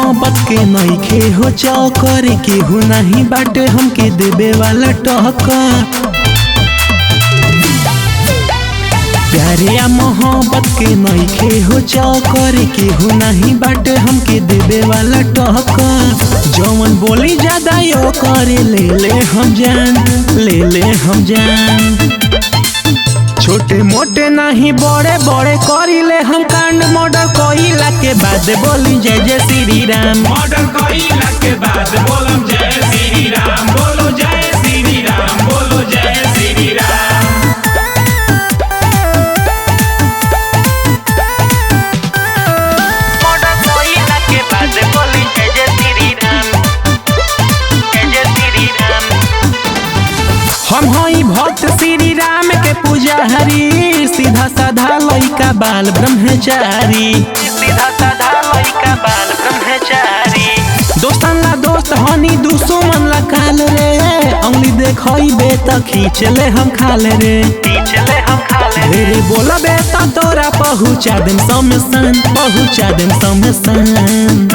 मोहब्बत के नइखे हो चौकर केहू नहीं बाटे हमके देवे वाला टक्कर। प्यारे या मोहब्बत के नइखे हो चौकर केहू नहीं बाटे हमके देवे वाला टक्कर। जौन बोली ज्यादा यो करे ले हम जान, ले हम जान। छोटे मोटे नहीं बड़े बड़े करिले हम कांड। मर्डर कइला के बाद बोली जय जय श्री राम। मर्डर कइला के बाद बोलम जय श्री राम। बोलो जय श्री राम, बोलो जय श्री राम। मर्डर कइला के बाद बोली जय जय श्री राम, जय जय श्री राम। हम हई भक्त श्री राम के पुजारी, सीधा साधा लइका बाल ब्रह्मचारी, सीधा साधा लइका बाल ब्रह्मचारी। दोस्तन ला दोस्त हनी दुश्मन ला काल रे, अंगली देखइबे त खींचले हम खाल रे, खींचले हम खाल रे। रे बोलबे त तोरा पहुँचा देम शमशान, पहुँचा देम शमशान।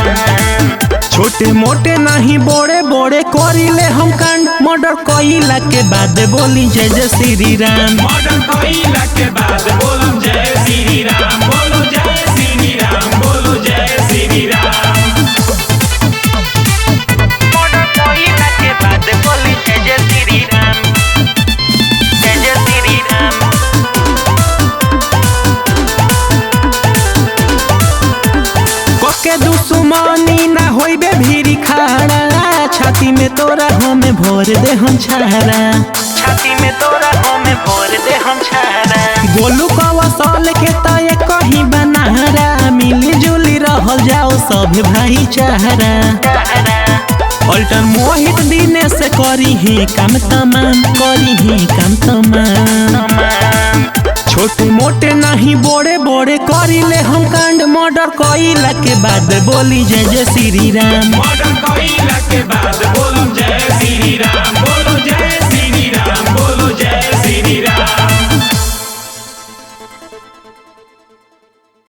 छोटे मोटे नहीं बड़े बड़े करिले हम कांड। मर्डर कइला के बाद बोली जय जय श्री राम। मर्डर कइला के बाद बोलम जय श्री राम। बोलो जय श्री राम, बोलो जय श्री राम। मर्डर कइला के बाद बोली जय जय श्री राम, जय जय श्री राम। कोके दुश्मनी ना होइबे भीरी खाड़ा, छाती में तोरा हमें भोर दे हम छारा, छाती में तोरा हमें भोर दे हम छारा। गोलू कौशल के तय कहीं बनारा, मिली जुली रहल जाओ सब भाईचारा। अल्टर मोहित दिने से करी ही काम तमाम, करी ही काम तमाम। छोटे मोटे नहीं बड़े बड़े करिले हम कांड। मर्डर कइला के बाद बोली जय जय श्री राम। मर्डर कइला के बाद बोलम जय श्री राम। बोलो जय